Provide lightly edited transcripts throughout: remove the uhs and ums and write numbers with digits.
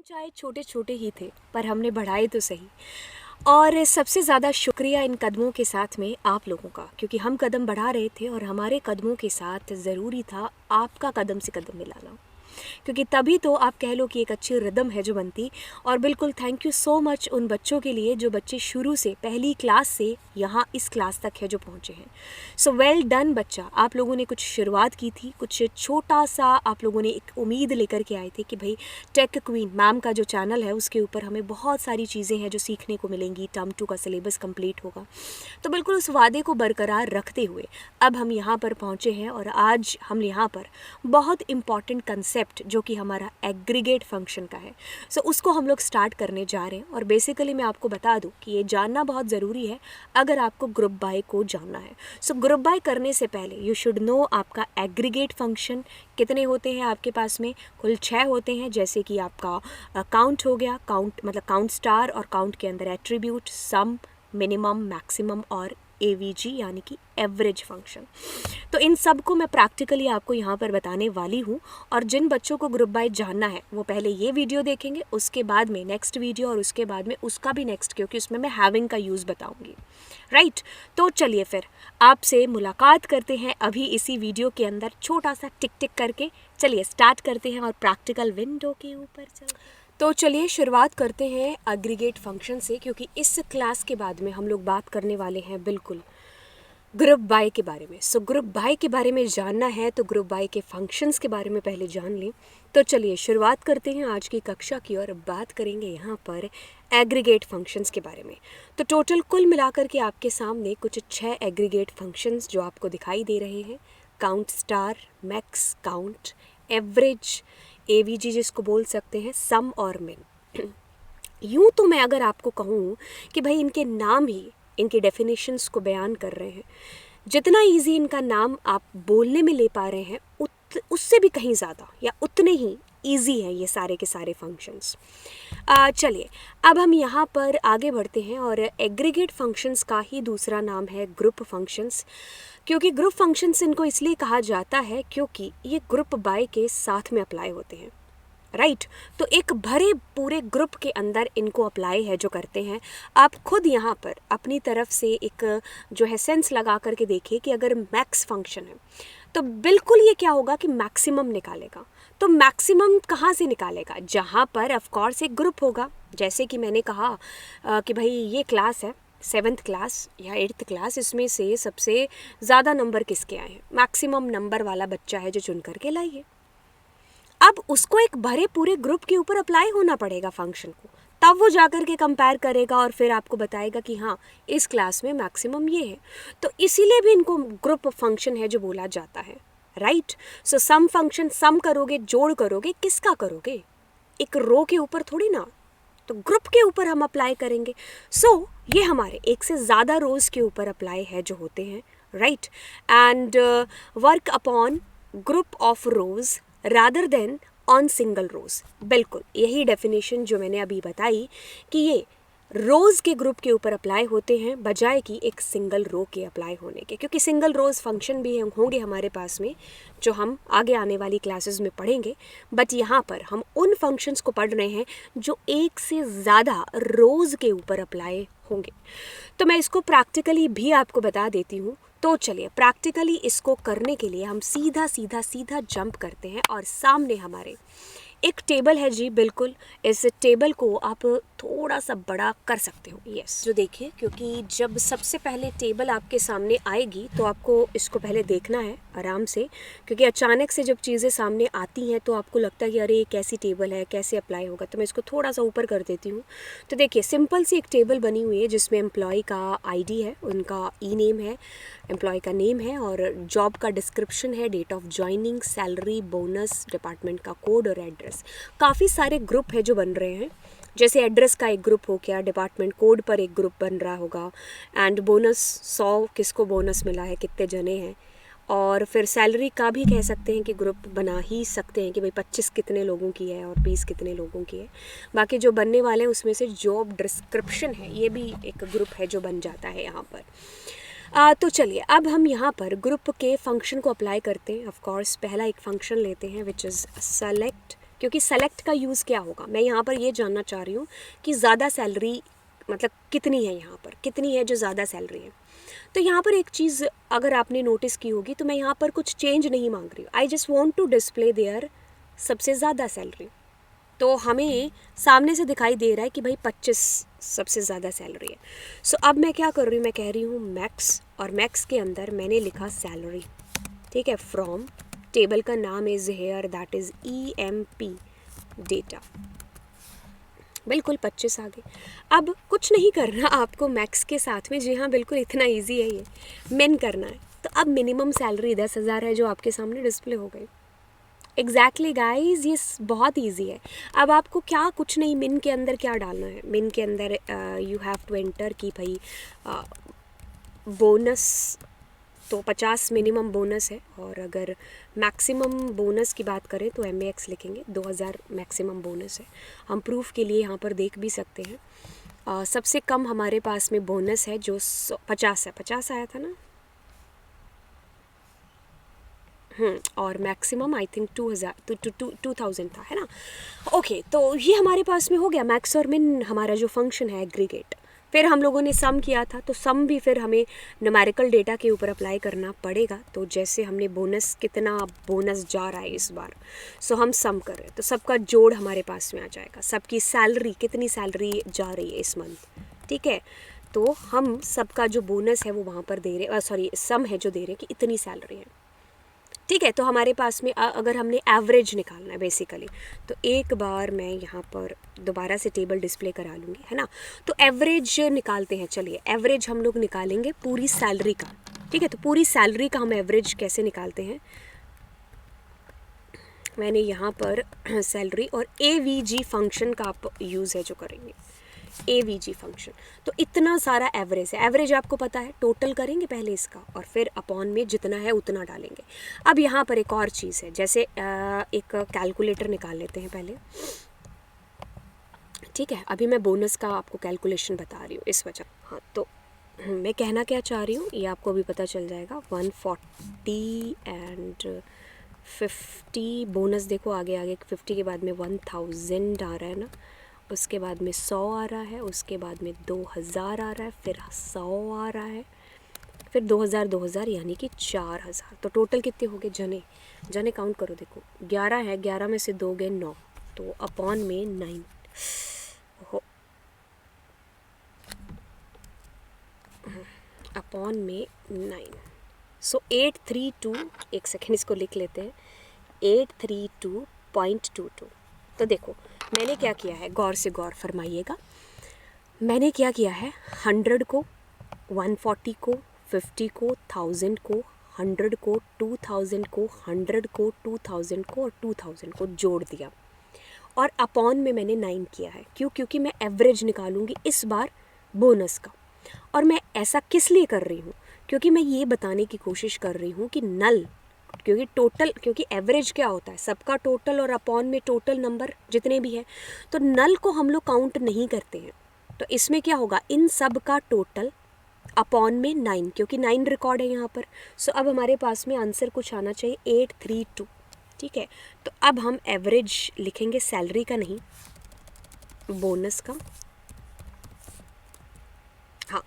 चाहे छोटे छोटे ही थे पर हमने बढ़ाए तो सही। और सबसे ज़्यादा शुक्रिया इन कदमों के साथ में आप लोगों का, क्योंकि हम कदम बढ़ा रहे थे और हमारे कदमों के साथ ज़रूरी था आपका कदम से कदम मिलाना, क्योंकि तभी तो आप कह लो कि एक अच्छी रिदम है जो बनती। और बिल्कुल थैंक यू सो मच उन बच्चों के लिए जो बच्चे शुरू से पहली क्लास से यहाँ इस क्लास तक है जो पहुँचे हैं। सो वेल डन बच्चा, आप लोगों ने कुछ शुरुआत की थी, कुछ छोटा सा आप लोगों ने एक उम्मीद लेकर के आए थे कि भाई टेक क्वीन मैम का जो चैनल है उसके ऊपर हमें बहुत सारी चीज़ें हैं जो सीखने को मिलेंगी, टर्म 2 का सिलेबस कंप्लीट होगा। तो बिल्कुल उस वादे को बरकरार रखते हुए अब हम यहाँ पर पहुँचे हैं और आज हम यहाँ पर बहुत इम्पॉर्टेंट कंसेप्ट जो कि हमारा एग्रीगेट फंक्शन का है, सो उसको हम लोग स्टार्ट करने जा रहे हैं। और बेसिकली मैं आपको बता दूं कि ये जानना बहुत ज़रूरी है अगर आपको ग्रुप बाय को जानना है। सो ग्रुप बाय करने से पहले यू शुड नो आपका एग्रीगेट फंक्शन कितने होते हैं आपके पास में। कुल 6 होते हैं, जैसे कि आपका काउंट हो गया, काउंट मतलब काउंट स्टार, और काउंट के अंदर एट्रीब्यूट, सम, मिनिमम, मैक्सिमम और एवीजी यानी कि एवरेज फंक्शन। तो इन सब को मैं प्रैक्टिकली आपको यहाँ पर बताने वाली हूँ। और जिन बच्चों को ग्रुप बाय जानना है वो पहले ये वीडियो देखेंगे, उसके बाद में नेक्स्ट वीडियो, और उसके बाद में उसका भी नेक्स्ट, क्योंकि उसमें मैं हैविंग का यूज़ बताऊँगी। राइट, तो चलिए फिर आपसे मुलाकात करते हैं अभी इसी वीडियो के अंदर छोटा सा टिक टिक करके। चलिए स्टार्ट करते हैं और प्रैक्टिकल विंडो के ऊपर चलते हैं। तो चलिए शुरुआत करते हैं एग्रीगेट फंक्शन से, क्योंकि इस क्लास के बाद में हम लोग बात करने वाले हैं बिल्कुल ग्रुप बाय के बारे में। सो ग्रुप बाय के बारे में जानना है तो ग्रुप बाय के फंक्शंस के बारे में पहले जान लें। तो चलिए शुरुआत करते हैं आज की कक्षा की और बात करेंगे यहाँ पर एग्रीगेट फंक्शंस के बारे में। तो टोटल कुल मिलाकर के आपके सामने कुछ 6 एग्रीगेट फंक्शंस जो आपको दिखाई दे रहे हैं। Count star, max, count, average, AVG जिसको बोल सकते हैं, सम और मिन। यूँ तो मैं अगर आपको कहूँ कि भाई इनके नाम ही इनकी डेफिनेशंस को बयान कर रहे हैं, जितना इजी इनका नाम आप बोलने में ले पा रहे हैं उससे भी कहीं ज़्यादा या उतने ही इजी हैं ये सारे के सारे फंक्शंस। चलिए अब हम यहाँ पर आगे बढ़ते हैं और एग्रीगेट फंक्शंस का ही दूसरा नाम है ग्रुप फंक्शंस। क्योंकि ग्रुप फंक्शंस इनको इसलिए कहा जाता है क्योंकि ये ग्रुप बाय के साथ में अप्लाई होते हैं। राइट, तो एक भरे पूरे ग्रुप के अंदर इनको अप्लाई है जो करते हैं। आप खुद यहाँ पर अपनी तरफ से एक जो है सेंस लगा करके देखिए कि अगर मैक्स फंक्शन है तो बिल्कुल ये क्या होगा कि मैक्सिमम निकालेगा। तो मैक्सिमम कहाँ से निकालेगा? जहाँ पर ऑफ कोर्स एक ग्रुप होगा। जैसे कि मैंने कहा कि भाई ये क्लास है 7th क्लास या 8th क्लास, इसमें से सबसे ज़्यादा नंबर किसके आए हैं? मैक्सिमम नंबर वाला बच्चा है जो चुन करके लाइए। अब उसको एक भरे पूरे ग्रुप के ऊपर अप्लाई होना पड़ेगा फंक्शन को, तब वो जाकर के कंपेयर करेगा और फिर आपको बताएगा कि हाँ इस क्लास में मैक्सिमम ये है। तो इसीलिए भी इनको ग्रुप फंक्शन है जो बोला जाता है। राइट, सो सम फंक्शन, सम करोगे, जोड़ करोगे, किसका करोगे? एक रो के ऊपर थोड़ी ना, तो ग्रुप के ऊपर हम अप्लाई करेंगे। सो ये हमारे एक से ज़्यादा रोज़ के ऊपर अप्लाई है जो होते हैं। Right, and work upon group of rose rather than on single rose. बिल्कुल यही डेफिनेशन जो मैंने अभी बताई कि ये रोज़ के ग्रुप के ऊपर अप्लाई होते हैं बजाय कि एक सिंगल रो के अप्लाई होने के, क्योंकि सिंगल रोज़ फंक्शन भी होंगे हमारे पास में जो हम आगे आने वाली क्लासेस में पढ़ेंगे। बट यहाँ पर हम उन फंक्शंस को पढ़ रहे हैं जो एक से ज़्यादा रोज़ के ऊपर अप्लाई होंगे। तो मैं इसको प्रैक्टिकली भी आपको बता देती हूँ। तो चलिए प्रैक्टिकली इसको करने के लिए हम सीधा सीधा सीधा जंप करते हैं और सामने हमारे एक टेबल है जी। बिल्कुल इस टेबल को आप थोड़ा सा बड़ा कर सकते हो। यस, जो देखिए, क्योंकि जब सबसे पहले टेबल आपके सामने आएगी तो आपको इसको पहले देखना है आराम से, क्योंकि अचानक से जब चीज़ें सामने आती हैं तो आपको लगता है कि अरे ये कैसी टेबल है, कैसे अप्लाई होगा। तो मैं इसको थोड़ा सा ऊपर कर देती हूँ। तो देखिए सिंपल सी एक टेबल बनी हुई है जिसमें एम्प्लॉय का आईडी है, उनका ई नेम है, एम्प्लॉय का नेम है और जॉब का डिस्क्रिप्शन है, date of joining, salary, bonus, department का कोड और एड्रेस। काफ़ी सारे ग्रुप है जो बन रहे हैं, जैसे एड्रेस का एक ग्रुप हो गया, डिपार्टमेंट कोड पर एक ग्रुप बन रहा होगा, एंड बोनस 100 किसको बोनस मिला है, कितने जने हैं, और फिर सैलरी का भी कह सकते हैं कि ग्रुप बना ही सकते हैं कि भाई 25 कितने लोगों की है और 20 कितने लोगों की है। बाकी जो बनने वाले हैं उसमें से जॉब डिस्क्रिप्शन है, ये भी एक ग्रुप है जो बन जाता है यहाँ पर। तो चलिए अब हम यहाँ पर ग्रुप के फंक्शन को अप्लाई करते हैं। ऑफ कोर्स पहला एक फंक्शन लेते हैं विच इज़ सेलेक्ट क्योंकि सेलेक्ट का यूज़ क्या होगा, मैं यहाँ पर ये जानना चाह रही हूँ कि ज़्यादा सैलरी मतलब कितनी है, यहाँ पर कितनी है जो ज़्यादा सैलरी है। तो यहाँ पर एक चीज़ अगर आपने नोटिस की होगी, तो मैं यहाँ पर कुछ चेंज नहीं मांग रही हूँ, I just want to display there सबसे ज़्यादा सैलरी। तो हमें सामने से दिखाई दे रहा है कि भाई 25 सबसे ज़्यादा सैलरी है। सो अब मैं क्या कर रही हूँ, मैं कह रही हूँ मैक्स, और मैक्स के अंदर मैंने लिखा सैलरी, ठीक है, फ्रॉम टेबल का नाम is here, that is EMP data. बिल्कुल 25 आ गए। अब कुछ नहीं करना आपको मैक्स के साथ में, जी हाँ बिल्कुल इतना इजी है, ये मिन करना है। तो अब मिनिमम सैलरी 10,000 है जो आपके सामने डिस्प्ले हो गई। एग्जैक्टली गाइज, ये बहुत इजी है। अब आपको क्या, कुछ नहीं, मिन के अंदर क्या डालना है, मिन के अंदर यू हैव टू एंटर कि भाई बोनस, तो 50 मिनिमम बोनस है, और अगर मैक्सिमम बोनस की बात करें तो MAX लिखेंगे, 2000 मैक्सिमम बोनस है। हम प्रूफ के लिए यहाँ पर देख भी सकते हैं। सबसे कम हमारे पास में बोनस है जो 50 है, 50 आया था ना, और मैक्सिमम आई थिंक 2000 था, है ना। ओके, तो ये हमारे पास में हो गया मैक्स और मिन, हमारा जो फंक्शन है एग्रीगेट। फिर हम लोगों ने सम किया था, तो सम भी फिर हमें न्यूमेरिकल डेटा के ऊपर अप्लाई करना पड़ेगा। तो जैसे हमने बोनस, कितना बोनस जा रहा है इस बार, सो हम सम कर रहे हैं, तो सबका जोड़ हमारे पास में आ जाएगा, सबकी सैलरी, कितनी सैलरी जा रही है इस मंथ, ठीक है। तो हम सबका जो बोनस है वो वहाँ पर दे रहे, सॉरी सम है जो दे रहे हैं कि इतनी सैलरी है, ठीक है। तो हमारे पास में अगर हमने एवरेज निकालना है बेसिकली, तो एक बार मैं यहाँ पर दोबारा से टेबल डिस्प्ले करा लूँगी, है ना। तो एवरेज निकालते हैं, चलिए एवरेज हम लोग निकालेंगे पूरी सैलरी का, ठीक है। तो पूरी सैलरी का हम एवरेज कैसे निकालते हैं, मैंने यहाँ पर सैलरी और AVG फंक्शन का आप यूज़ है जो करेंगे, AVG फंक्शन। तो इतना सारा एवरेज है, एवरेज आपको पता है, टोटल करेंगे पहले इसका और फिर अपॉन में जितना है उतना डालेंगे। अब यहाँ पर एक और चीज़ है, जैसे एक कैलकुलेटर निकाल लेते हैं पहले, ठीक है। अभी मैं बोनस का आपको कैलकुलेशन बता रही हूँ इस वजह, हाँ। तो मैं कहना क्या चाह रही हूँ ये आपको अभी पता चल जाएगा। 140 एंड 50 बोनस, देखो आगे आगे 50 के बाद में 1000 आ रहा है ना, उसके बाद में 100 आ रहा है, उसके बाद में 2000 आ रहा है, फिर 100 आ रहा है, फिर 2000 यानी कि 4000। तो टोटल कितने हो गए, जने जने काउंट करो, देखो 11 है, 11 में से 2 गए 9, तो अपॉन में 9 हो, अपॉन में 9। सो 832, एक सेकेंड इसको लिख लेते हैं, 832.22। तो देखो मैंने क्या किया है, गौर से गौर फरमाइएगा, मैंने क्या किया है, 100 को, 140 को, 50 को, 1000 को, 100 को, 2000 को, 100 को, 2000 को और 2000 को जोड़ दिया, और अपॉन में मैंने 9 किया है। क्यों, क्योंकि मैं एवरेज निकालूंगी इस बार बोनस का। और मैं ऐसा किस लिए कर रही हूँ, क्योंकि मैं ये बताने की कोशिश कर रही हूँ कि नल, क्योंकि टोटल, क्योंकि एवरेज क्या होता है, सबका टोटल और अपॉन में टोटल नंबर जितने भी हैं, तो नल को हम लोग काउंट नहीं करते हैं। तो इसमें क्या होगा, इन सब का टोटल अपॉन में 9, क्योंकि 9 रिकॉर्ड है यहाँ पर। सो अब हमारे पास में आंसर कुछ आना चाहिए 832, ठीक है। तो अब हम एवरेज लिखेंगे, सैलरी का नहीं, बोनस का, हाँ।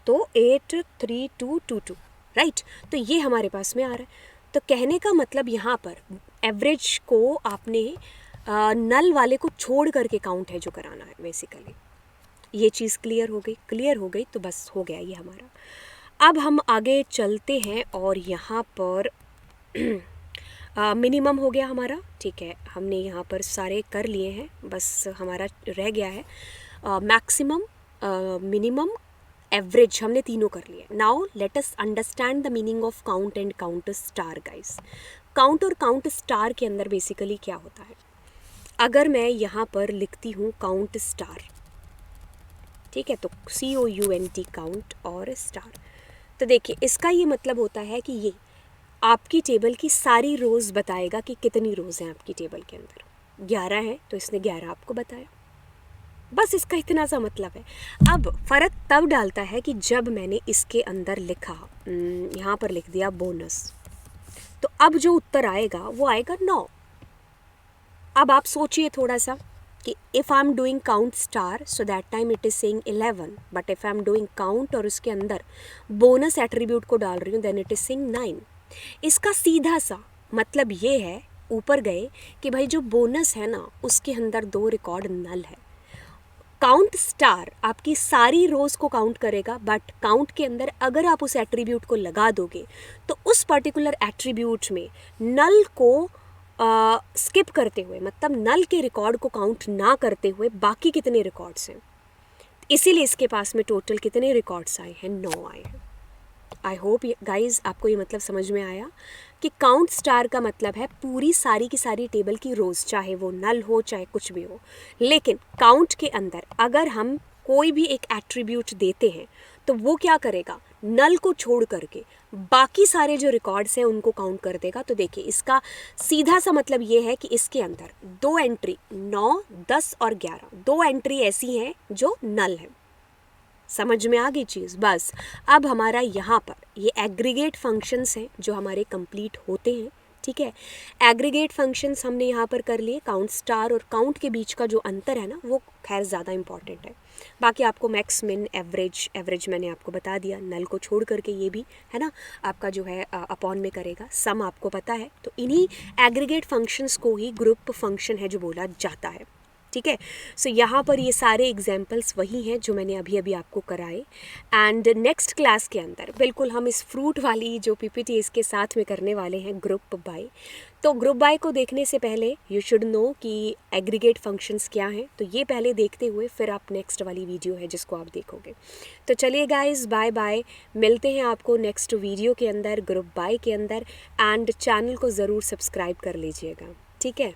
तो 83222, राइट। तो ये हमारे पास में आ रहा है। तो कहने का मतलब यहाँ पर एवरेज को आपने नल वाले को छोड़ करके काउंट है जो कराना है बेसिकली। ये चीज़ क्लियर हो गई, क्लियर हो गई तो बस हो गया ये हमारा। अब हम आगे चलते हैं और यहाँ पर मिनिमम हो गया हमारा, ठीक है। हमने यहाँ पर सारे कर लिए हैं, बस हमारा रह गया है मैक्सिमम, मिनिमम, एवरेज, हमने तीनों कर लिए। Now let us understand the meaning of count and count star guys. Count और काउंट स्टार के अंदर बेसिकली क्या होता है, अगर मैं यहाँ पर लिखती हूँ काउंट स्टार, ठीक है, तो COUNT काउंट और स्टार, तो देखिए इसका ये मतलब होता है कि ये आपकी टेबल की सारी रोज़ बताएगा कि कितनी रोज़ हैं आपकी टेबल के अंदर। 11 है तो इसने 11 आपको बताया, बस इसका इतना सा मतलब है। अब फ़र्क तब डालता है कि जब मैंने इसके अंदर लिखा, यहाँ पर लिख दिया बोनस, तो अब जो उत्तर आएगा वो आएगा 9। अब आप सोचिए थोड़ा सा कि if I am doing count star so that time it is saying 11, but if I am doing count और उसके अंदर बोनस एट्रीब्यूट को डाल रही हूँ देन इट इज़ सेइंग 9। इसका सीधा सा मतलब ये है, ऊपर गए, कि भाई जो बोनस है ना उसके अंदर 2 रिकॉर्ड नल है। काउंट स्टार आपकी सारी रोज़ को काउंट करेगा, बट काउंट के अंदर अगर आप उस एट्रीब्यूट को लगा दोगे तो उस पर्टिकुलर एट्रीब्यूट में नल को स्किप करते हुए, मतलब नल के रिकॉर्ड को काउंट ना करते हुए बाकी कितने रिकॉर्ड्स हैं, इसीलिए इसके पास में टोटल कितने रिकॉर्ड्स आए हैं, 9 आए हैं। आई होप गाइज आपको ये मतलब समझ में आया कि काउंट स्टार का मतलब है पूरी सारी की सारी टेबल की रोज़, चाहे वो नल हो चाहे कुछ भी हो। लेकिन काउंट के अंदर अगर हम कोई भी एक एट्रीब्यूट देते हैं तो वो क्या करेगा, नल को छोड़ करके बाकी सारे जो रिकॉर्ड्स हैं उनको काउंट कर देगा। तो देखिए इसका सीधा सा मतलब ये है कि इसके अंदर 2 एंट्री 9, 10 और 11, 2 एंट्री ऐसी हैं जो नल है। समझ में आ गई चीज़? बस अब हमारा यहाँ पर ये एग्रीगेट फंक्शंस हैं जो हमारे कंप्लीट होते हैं। ठीक है, एग्रीगेट फंक्शंस हमने यहाँ पर कर लिए। काउंट स्टार और काउंट के बीच का जो अंतर है ना वो खैर ज़्यादा इंपॉर्टेंट है। बाकी आपको मैक्स मिन एवरेज मैंने आपको बता दिया, नल को छोड़ करके ये भी है ना आपका जो है अपॉन में करेगा, सम आपको पता है। तो इन्हीं एग्रीगेट फंक्शंस को ही ग्रुप फंक्शन है जो बोला जाता है। ठीक है, सो यहाँ पर ये सारे एग्जाम्पल्स वही हैं जो मैंने अभी अभी आपको कराए। एंड नेक्स्ट क्लास के अंदर बिल्कुल हम इस फ्रूट वाली जो पीपीटी इसके साथ में करने वाले हैं ग्रुप बाय। तो ग्रुप बाय को देखने से पहले यू शुड नो कि एग्रीगेट फंक्शंस क्या हैं, तो ये पहले देखते हुए फिर आप नेक्स्ट वाली वीडियो है जिसको आप देखोगे। तो चलिए गाइस, बाय बाय, मिलते हैं आपको नेक्स्ट वीडियो के अंदर ग्रुप बाय के अंदर। एंड चैनल को ज़रूर सब्सक्राइब कर लीजिएगा। ठीक है।